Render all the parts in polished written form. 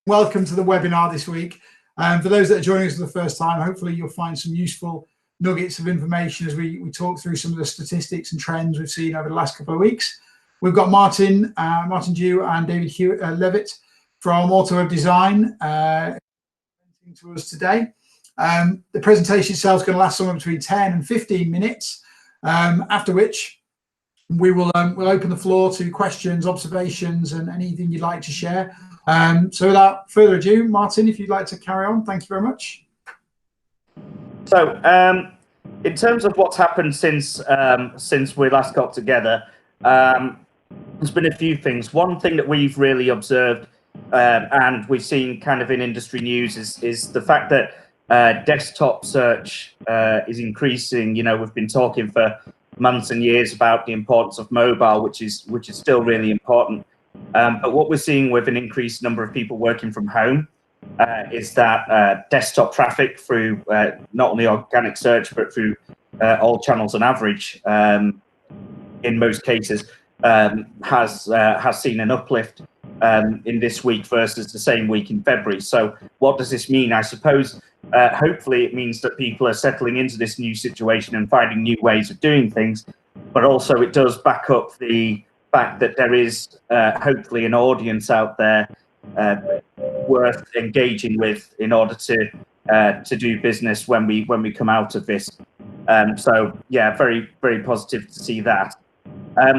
Welcome to the webinar this week. For those that are joining us for the first time, hopefully you'll find some useful nuggets of information as we talk through some of the statistics and trends we've seen over the last couple of weeks. We've got Martin Dew and David Levett from Autoweb Design to us today. The presentation itself is going to last somewhere between 10 and 15 minutes, after which we will we'll open the floor to questions, observations, and anything you'd like to share. So without further ado, Martin, if you'd like to carry on, thank you very much. So in terms of what's happened since we last got together, there's been a few things. One thing that we've really observed and we've seen kind of in industry news is the fact that desktop search is increasing. You know, we've been talking for months and years about the importance of mobile, which is still really important. But what we're seeing with an increased number of people working from home is that desktop traffic through not only organic search, but through all channels on average, in most cases, has seen an uplift in this week versus the same week in February. So what does this mean? I suppose hopefully it means that people are settling into this new situation and finding new ways of doing things, but also it does back up the fact that there is hopefully an audience out there worth engaging with in order to do business when we come out of this. So yeah, very, very positive to see that.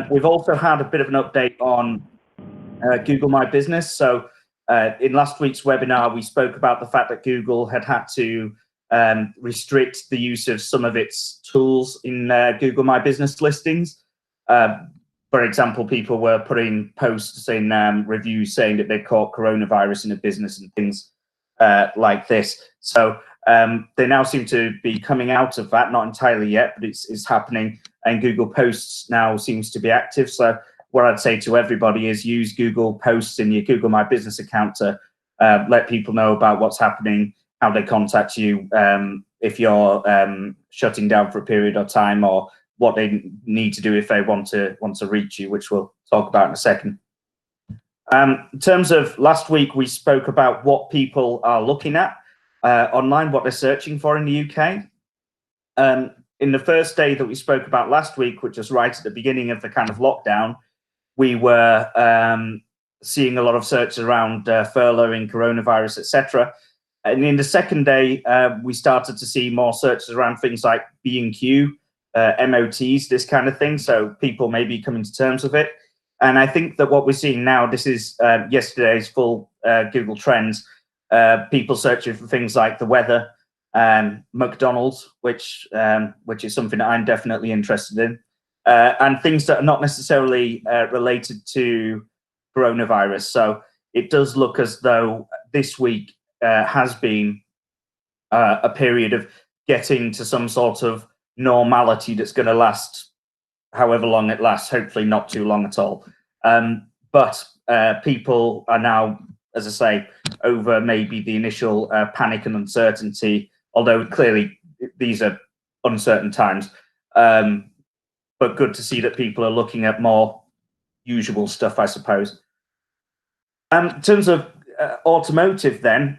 We've also had a bit of an update on Google My Business. So in last week's webinar, we spoke about the fact that Google had to restrict the use of some of its tools in Google My Business listings. For example, people were putting posts in reviews saying that they caught coronavirus in a business and things like this. So they now seem to be coming out of that, not entirely yet, but it's happening. And Google Posts now seems to be active. So what I'd say to everybody is use Google Posts in your Google My Business account to let people know about what's happening, how they contact you, if you're shutting down for a period of time, or what they need to do if they want to reach you, which we'll talk about in a second. In terms of last week, we spoke about what people are looking at online, what they're searching for in the UK. In the first day that we spoke about last week, which was right at the beginning of the kind of lockdown, we were seeing a lot of searches around furloughing, coronavirus, etc. And in the second day, we started to see more searches around things like B&Q, MOTs, this kind of thing. So people may be coming to terms with it. And I think that what we're seeing now, this is yesterday's full Google Trends, people searching for things like the weather, McDonald's, which is something that I'm definitely interested in, and things that are not necessarily related to coronavirus. So it does look as though this week has been a period of getting to some sort of normality that's going to last however long it lasts, hopefully not too long at all. But people are now, as I say, over maybe the initial panic and uncertainty, although clearly these are uncertain times. But good to see that people are looking at more usual stuff, I suppose. In terms of automotive then,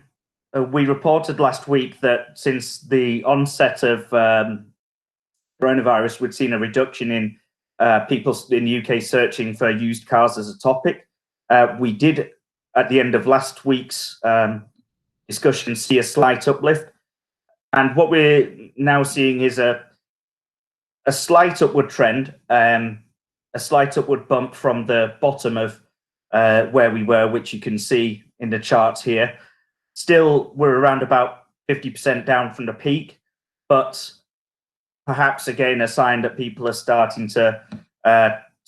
we reported last week that since the onset of coronavirus, we'd seen a reduction in people in the UK searching for used cars as a topic. We did, at the end of last week's discussion, see a slight uplift. And what we're now seeing is a slight upward trend, a slight upward bump from the bottom of where we were, which you can see in the charts here. Still, we're around about 50% down from the peak, but perhaps again a sign that people are starting to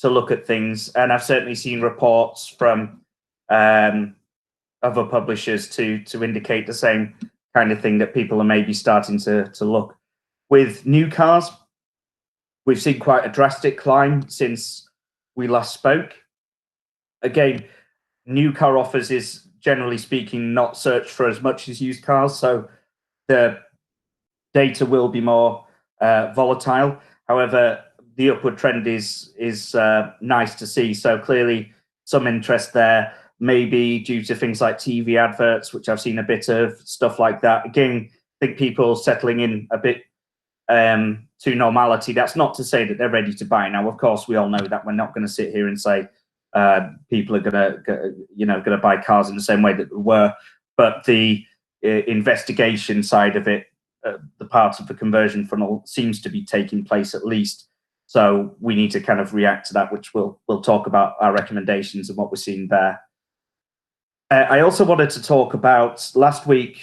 look at things. And I've certainly seen reports from other publishers to indicate the same kind of thing, that people are maybe starting to look. With new cars, we've seen quite a drastic climb since we last spoke. Again, new car offers is generally speaking not searched for as much as used cars, so the data will be more volatile. However, the upward trend is nice to see. So clearly some interest there. maybe due to things like TV adverts, which I've seen a bit of, stuff like that. Again, I think people settling in a bit to normality. That's not to say that they're ready to buy. Now, of course, we all know that we're not going to sit here and say people are going to buy cars in the same way that they were, but the investigation side of it, the part of the conversion funnel, seems to be taking place at least. So we need to kind of react to that, which we'll talk about our recommendations and what we're seeing there. I also wanted to talk about last week.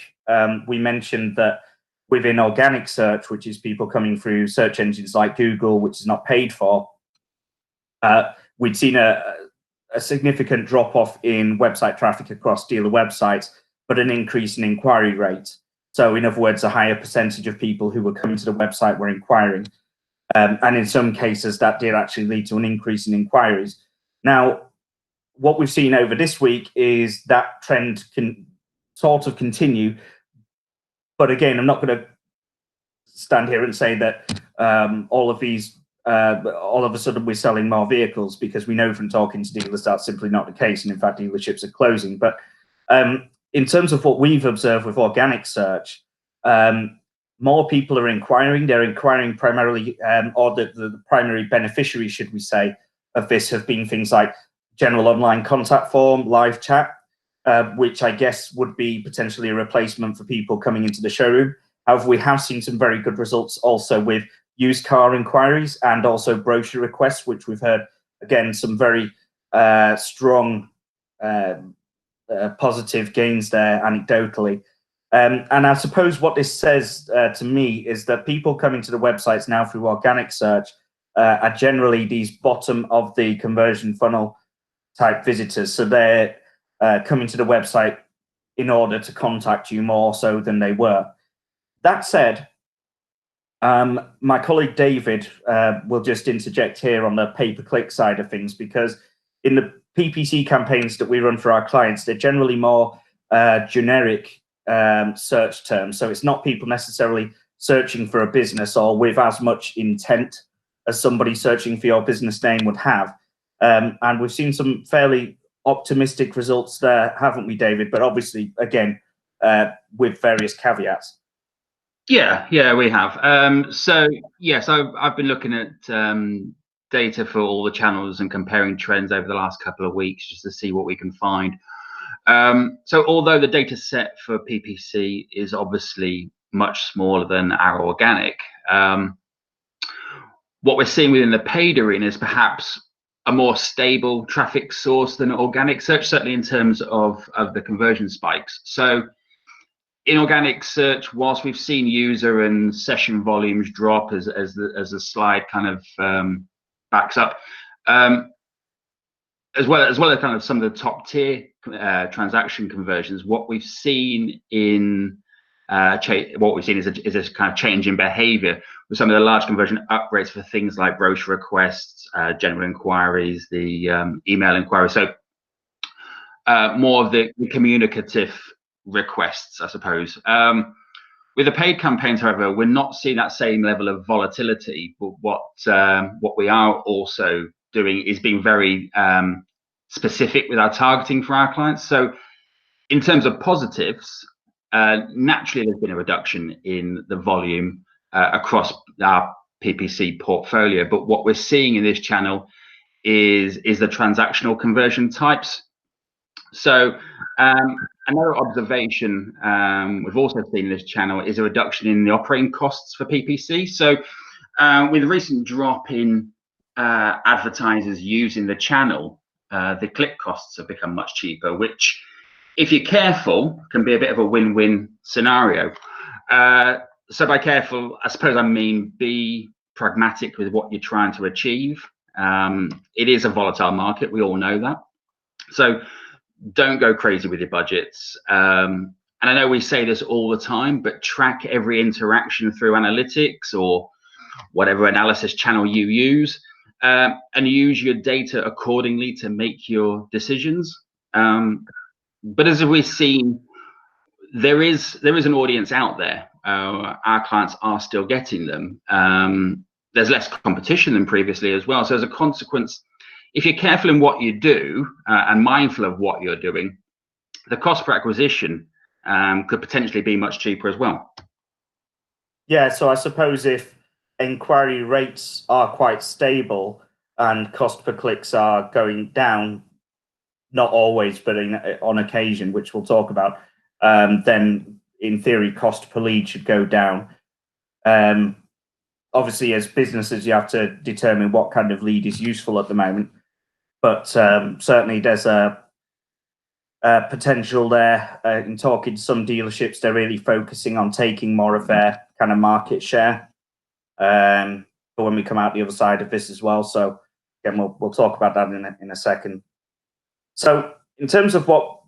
We mentioned that within organic search, which is people coming through search engines like Google, which is not paid for, we'd seen a significant drop off in website traffic across dealer websites, but an increase in inquiry rate. So in other words, a higher percentage of people who were coming to the website were inquiring. And in some cases, that did actually lead to an increase in inquiries. Now, what we've seen over this week is that trend can sort of continue. But again, I'm not going to stand here and say that all of a sudden we're selling more vehicles, because we know from talking to dealers that's simply not the case. And in fact, dealerships are closing. But in terms of what we've observed with organic search, more people are inquiring. They're inquiring primarily, or the primary beneficiaries, should we say, of this have been things like general online contact form, live chat, which I guess would be potentially a replacement for people coming into the showroom. However, we have seen some very good results also with used car inquiries and also brochure requests, which we've heard, again, some very strong positive gains there anecdotally. And I suppose what this says to me is that people coming to the websites now through organic search are generally these bottom of the conversion funnel type visitors. So they're coming to the website in order to contact you more so than they were. That said, my colleague David will just interject here on the pay-per-click side of things, because in the PPC campaigns that we run for our clients, they're generally more generic search terms. So it's not people necessarily searching for a business or with as much intent as somebody searching for your business name would have. And we've seen some fairly optimistic results there, haven't we, David? But obviously, again, with various caveats. Yeah, we have. So yes, I've been looking at data for all the channels and comparing trends over the last couple of weeks just to see what we can find. So although the data set for PPC is obviously much smaller than our organic, what we're seeing within the paid arena is perhaps a more stable traffic source than organic search, certainly in terms of the conversion spikes. So in organic search, whilst we've seen user and session volumes drop as the slide kind of backs up, as well as kind of some of the top tier transaction conversions, what we've seen in is a kind of change in behaviour with some of the large conversion upgrades for things like brochure requests, general inquiries, the email inquiries. So more of the communicative requests, I suppose. With the paid campaigns, however, we're not seeing that same level of volatility. But what we are also doing is being very specific with our targeting for our clients. So in terms of positives, naturally there's been a reduction in the volume across our PPC portfolio. But what we're seeing in this channel is the transactional conversion types. So another observation we've also seen in this channel is a reduction in the operating costs for PPC. So with the recent drop in advertisers using the channel, the click costs have become much cheaper, which, if you're careful, can be a bit of a win-win scenario. So by careful, I suppose I mean be pragmatic with what you're trying to achieve. It is a volatile market, we all know that. So don't go crazy with your budgets. And I know we say this all the time, but track every interaction through analytics or whatever analysis channel you use, and use your data accordingly to make your decisions. But as we've seen, there is an audience out there. Our clients are still getting them. There's less competition than previously as well. So as a consequence, if you're careful in what you do and mindful of what you're doing, the cost per acquisition could potentially be much cheaper as well. Yeah, so I suppose if inquiry rates are quite stable and cost per clicks are going down, not always, but on occasion, which we'll talk about, then in theory, cost per lead should go down. Obviously, as businesses, you have to determine what kind of lead is useful at the moment, but certainly there's a potential there. In talking to some dealerships, they're really focusing on taking more of their kind of market share for when we come out the other side of this as well. So again, we'll talk about that in a second. So in terms of what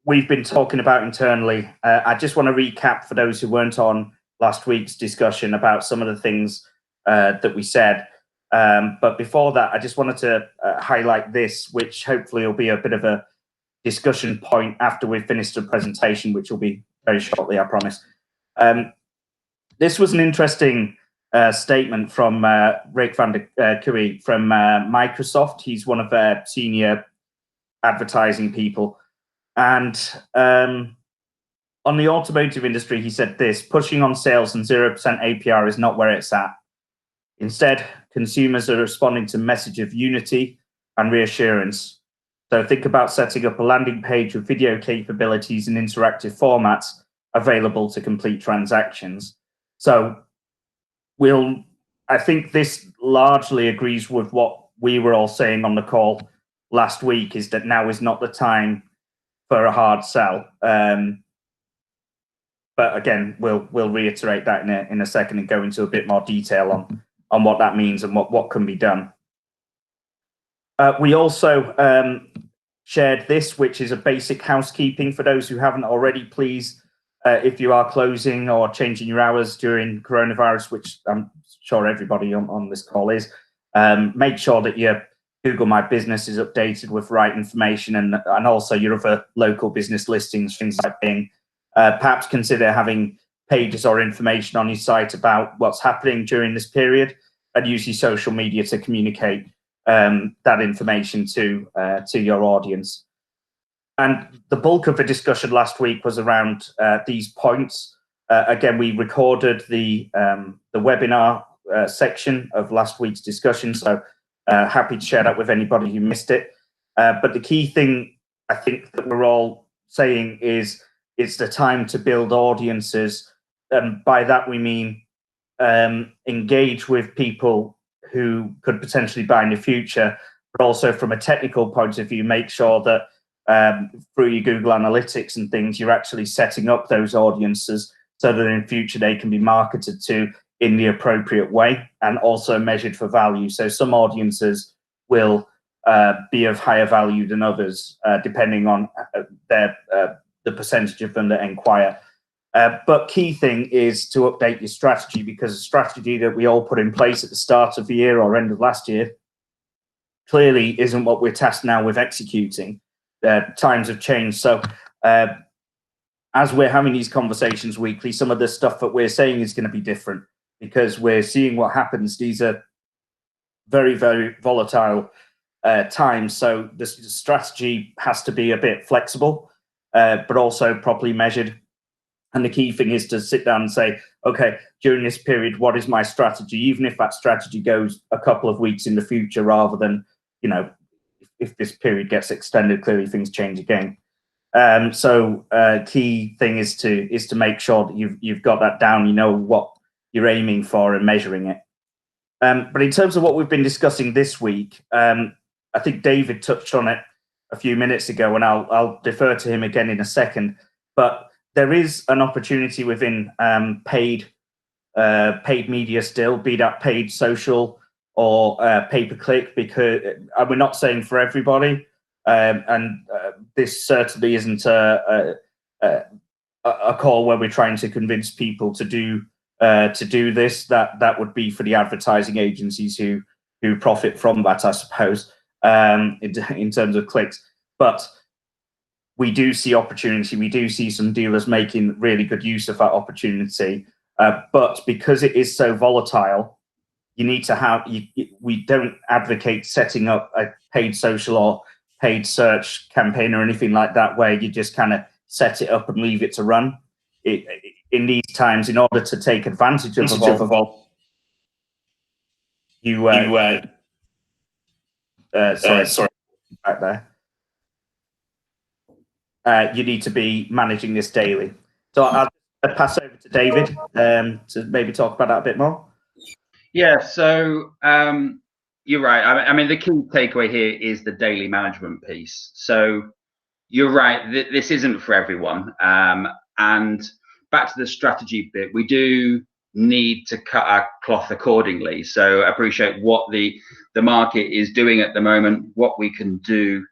we've been talking about internally, I just want to recap for those who weren't on last week's discussion about some of the things that we said. But before that, I just wanted to highlight this, which hopefully will be a bit of a discussion point after we've finished the presentation, which will be very shortly, I promise. This was an interesting statement from Rick van der Kuy from Microsoft. He's one of their senior advertising people. And on the automotive industry, he said this: pushing on sales and 0% APR is not where it's at. Instead, consumers are responding to message of unity and reassurance. So think about setting up a landing page with video capabilities and interactive formats available to complete transactions. So I think this largely agrees with what we were all saying on the call last week, is that now is not the time for a hard sell. But again, we'll reiterate that in a second and go into a bit more detail on what that means and what can be done. We also shared this, which is a basic housekeeping for those who haven't already. Please, if you are closing or changing your hours during coronavirus, which I'm sure everybody on this call is, make sure that your Google My Business is updated with the right information, and also your other local business listings, things like Bing. Perhaps consider having pages or information on your site about what's happening during this period, and use your social media to communicate that information to your audience. And the bulk of the discussion last week was around these points. Again, we recorded the webinar section of last week's discussion, so happy to share that with anybody who missed it. But the key thing I think that we're all saying is it's the time to build audiences. And by that we mean engage with people who could potentially buy in the future, but also from a technical point of view, make sure that through your Google Analytics and things, you're actually setting up those audiences so that in future they can be marketed to in the appropriate way and also measured for value. So some audiences will be of higher value than others, depending on the percentage of them that inquire. But key thing is to update your strategy, because the strategy that we all put in place at the start of the year or end of last year clearly isn't what we're tasked now with executing. Times have changed. So as we're having these conversations weekly, some of the stuff that we're saying is going to be different, because we're seeing what happens. These are very, very volatile times. So the strategy has to be a bit flexible, but also properly measured. And the key thing is to sit down and say, okay, during this period, what is my strategy? Even if that strategy goes a couple of weeks in the future, rather than, you know, if this period gets extended, clearly things change again. So key thing is to make sure that you've got that down, you know what you're aiming for and measuring it. But in terms of what we've been discussing this week, I think David touched on it a few minutes ago, and I'll defer to him again in a second. But there is an opportunity within paid media still, be that paid social or pay-per-click, because we're not saying for everybody, and this certainly isn't a call where we're trying to convince people to do this. That would be for the advertising agencies who profit from that, I suppose, in terms of clicks. But we do see opportunity. We do see some dealers making really good use of that opportunity. But because it is so volatile, you need to have, we don't advocate setting up a paid social or paid search campaign or anything like that, where you just kind of set it up and leave it to run. In these times, in order to take advantage of Evolve, sorry, back there. You need to be managing this daily. So I'll pass over to David to maybe talk about that a bit more. Yeah, so you're right. I mean, the key takeaway here is the daily management piece. So you're right, this isn't for everyone. And back to the strategy bit, we do need to cut our cloth accordingly. So I appreciate what the market is doing at the moment, what we can do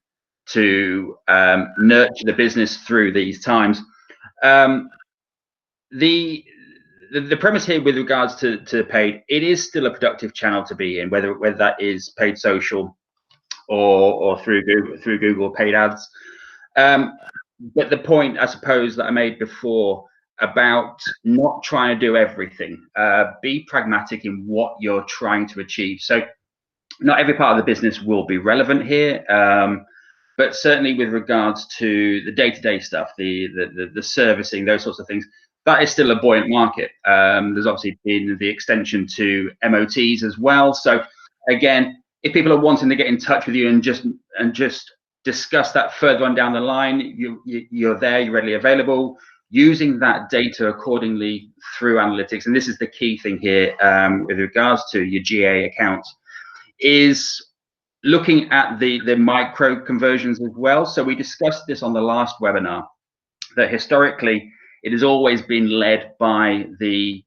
to nurture the business through these times. The premise here with regards to paid, it is still a productive channel to be in, whether that is paid social or through Google paid ads. But the point, I suppose, that I made before about not trying to do everything, be pragmatic in what you're trying to achieve. So not every part of the business will be relevant here, but certainly with regards to the day-to-day stuff, the servicing, those sorts of things, that is still a buoyant market. There's obviously been the extension to MOTs as well. So again, if people are wanting to get in touch with you and just discuss that further on down the line, you're there, you're readily available, using that data accordingly through analytics. And this is the key thing here with regards to your GA account, is looking at the micro conversions as well. So we discussed this on the last webinar, that historically it has always been led by the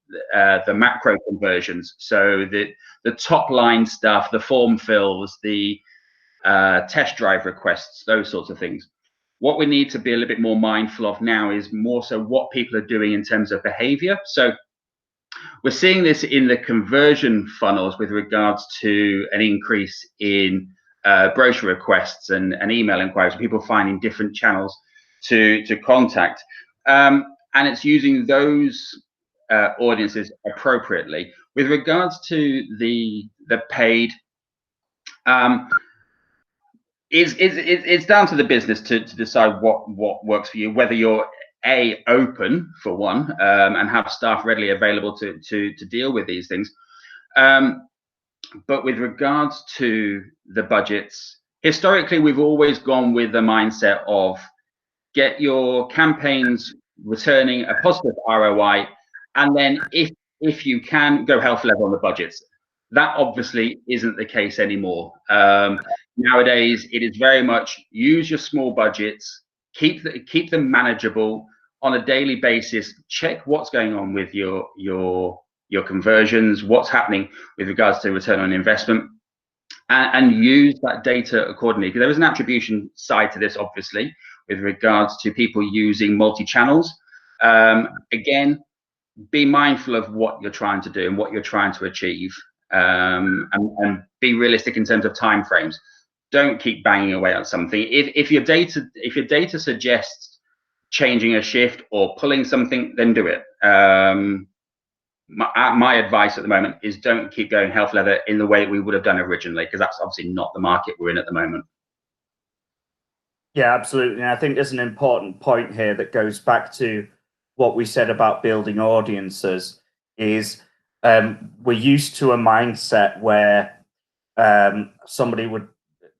macro conversions. So the top line stuff, the form fills, the test drive requests, those sorts of things. What we need to be a little bit more mindful of now is more so what people are doing in terms of behavior. So we're seeing this in the conversion funnels with regards to an increase in brochure requests and email inquiries, people finding different channels to contact. And it's using those audiences appropriately. With regards to the paid, it's down to the business to decide what works for you, whether you're open for one, and have staff readily available to deal with these things. But with regards to the budgets, historically we've always gone with the mindset of get your campaigns returning a positive ROI, and then if you can, go health level on the budgets. That obviously isn't the case anymore. Nowadays, it is very much use your small budgets, keep them manageable on a daily basis. Check what's going on with your conversions, what's happening with regards to return on investment, and use that data accordingly. Because there is an attribution side to this, obviously, with regards to people using multi-channels. Again, be mindful of what you're trying to do and what you're trying to achieve, and be realistic in terms of timeframes. Don't keep banging away on something. If your data suggests changing a shift or pulling something, then do it. My advice at the moment is don't keep going health leather in the way we would have done originally, because that's obviously not the market we're in at the moment. Yeah, absolutely. And I think there's an important point here that goes back to what we said about building audiences, is we're used to a mindset where somebody would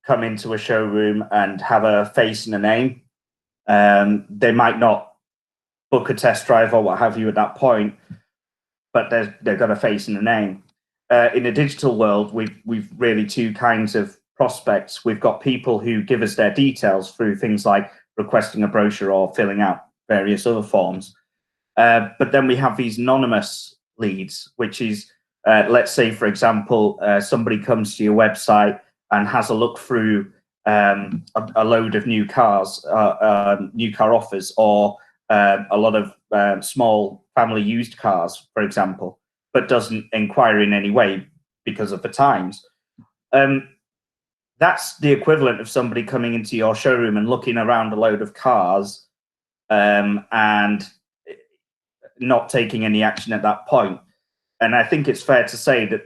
come into a showroom and have a face and a name. They might not book a test drive or what have you at that point, but they've got a face and a name. In a digital world, we've really two kinds of prospects. We've got people who give us their details through things like requesting a brochure or filling out various other forms. But then we have these anonymous leads, which is, let's say, for example, somebody comes to your website and has a look through a load of new cars, new car offers, or a lot of small family used cars, for example, but doesn't inquire in any way because of the times. That's the equivalent of somebody coming into your showroom and looking around a load of cars and not taking any action at that point. And I think it's fair to say that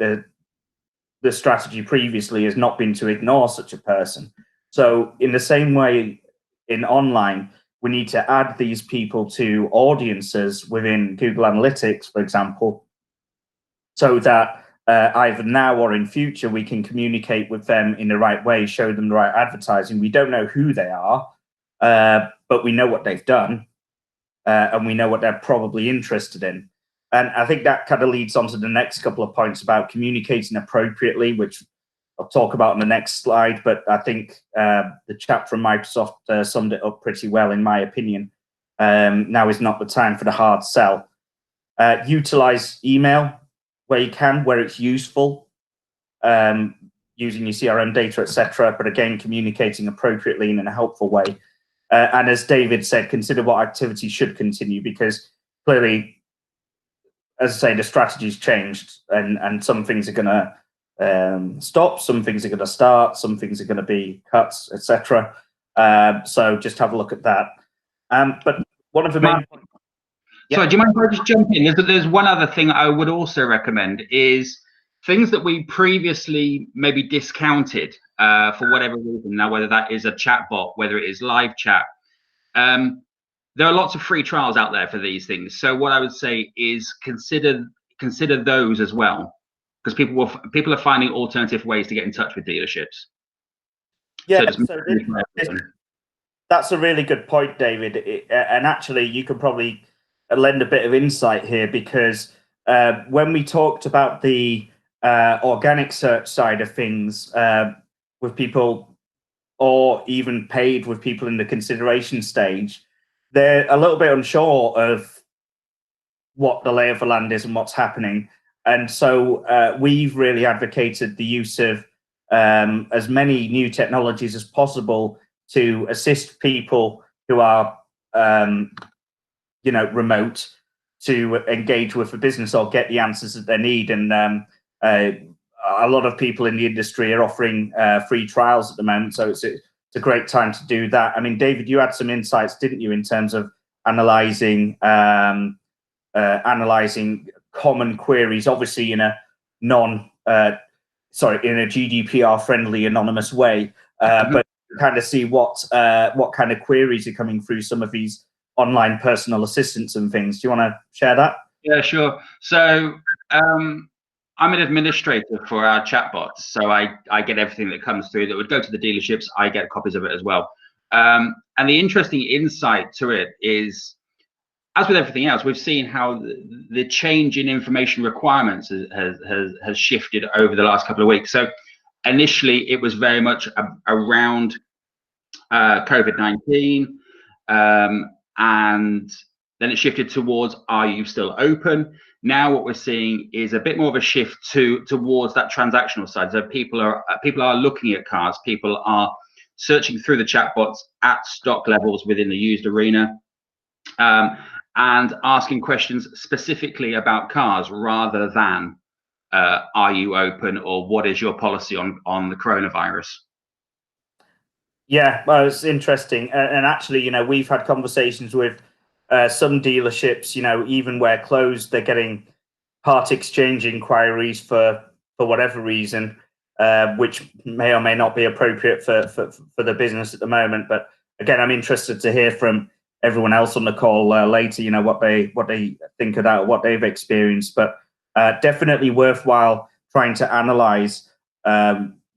the strategy previously has not been to ignore such a person. So in the same way in online, we need to add these people to audiences within Google Analytics, for example, so that either now or in future, we can communicate with them in the right way, show them the right advertising. We don't know who they are, but we know what they've done, and we know what they're probably interested in. And I think that kind of leads on to the next couple of points about communicating appropriately, which I'll talk about on the next slide. But I think the chap from Microsoft summed it up pretty well, in my opinion. Now is not the time for the hard sell. Utilize email where you can, where it's useful, using your CRM data, etc. But again, communicating appropriately and in a helpful way. And as David said, consider what activities should continue, because clearly, as I say, the strategy's changed, and some things are going to stop, some things are going to start, some things are going to be cuts, etc. So just have a look at that. But one of the main... Sorry, do you mind if I just jump in? There's one other thing I would also recommend is things that we previously maybe discounted for whatever reason. Now, whether that is a chatbot, whether it is live chat, there are lots of free trials out there for these things. So what I would say is consider those as well, because people are finding alternative ways to get in touch with dealerships. Yeah, that's a really good point, David. And actually, you could probably lend a bit of insight here, because when we talked about the organic search side of things with people, or even paid with people in the consideration stage, they're a little bit unsure of what the lay of the land is and what's happening. And so we've really advocated the use of as many new technologies as possible to assist people who are remote to engage with the business or get the answers that they need. And a lot of people in the industry are offering free trials at the moment, so it's a great time to do that. I mean, David, you had some insights, didn't you, in terms of analyzing common queries, obviously in a GDPR friendly anonymous way, but kind of see what kind of queries are coming through some of these online personal assistants and things. Do you want to share that? Yeah, sure. So I'm an administrator for our chatbots, so I get everything that comes through that would go to the dealerships. I get copies of it as well. And the interesting insight to it is, as with everything else, we've seen how the change in information requirements has shifted over the last couple of weeks. So initially, it was very much around COVID-19, and then it shifted towards, are you still open? Now what we're seeing is a bit more of a shift towards that transactional side. So people are looking at cars, people are searching through the chatbots at stock levels within the used arena, and asking questions specifically about cars rather than are you open, or what is your policy on the coronavirus? Yeah, well, it's interesting. And actually, we've had conversations with some dealerships, even where closed, they're getting part exchange inquiries for whatever reason, which may or may not be appropriate for the business at the moment. But again, I'm interested to hear from everyone else on the call later, what they think of that, or what they've experienced. But definitely worthwhile trying to analyze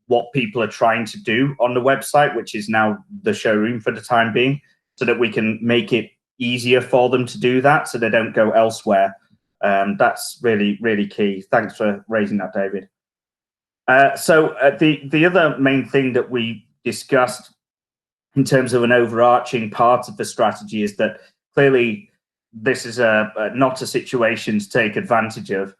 what people are trying to do on the website, which is now the showroom for the time being, so that we can make it easier for them to do that, so they don't go elsewhere. That's really, really key. Thanks for raising that, David. So the other main thing that we discussed in terms of an overarching part of the strategy is that clearly this is not a situation to take advantage of.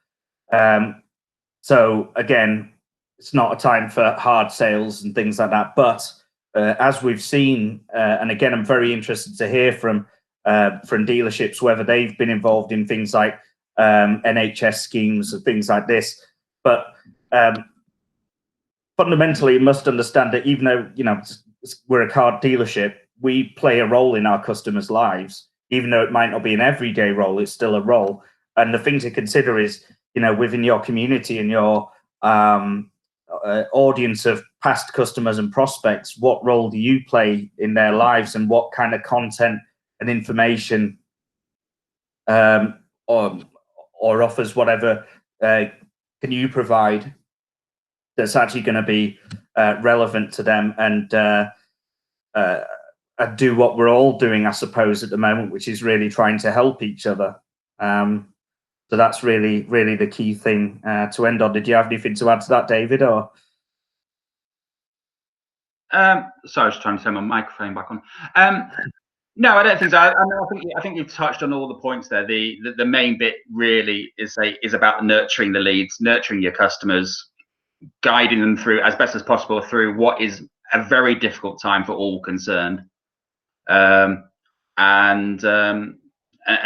So again, it's not a time for hard sales and things like that. But as we've seen, and again, I'm very interested to hear from dealerships whether they've been involved in things like NHS schemes and things like this. But fundamentally, you must understand that even though we're a car dealership, we play a role in our customers' lives. Even though it might not be an everyday role, it's still a role. And the thing to consider is, within your community and your audience of past customers and prospects, what role do you play in their lives, and what kind of content and information or offers, whatever, can you provide that's actually going to be relevant to them and do what we're all doing, I suppose, at the moment, which is really trying to help each other. So that's really the key thing to end on. Did you have anything to add to that, David? Or sorry, I was trying to turn my microphone back on. No, I don't think so. I think you've touched on all the points there. The main bit really is about nurturing the leads, nurturing your customers, guiding them through as best as possible through what is a very difficult time for all concerned, and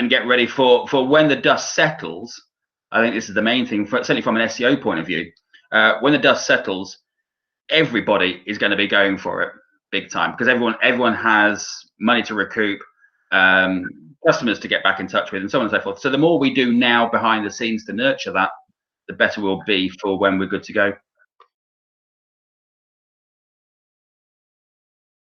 get ready for when the dust settles. I think this is the main thing, certainly from an SEO point of view. When the dust settles, everybody is going to be going for it big time, because everyone has money to recoup, customers to get back in touch with, and so on and so forth. So the more we do now behind the scenes to nurture that, the better we'll be for when we're good to go.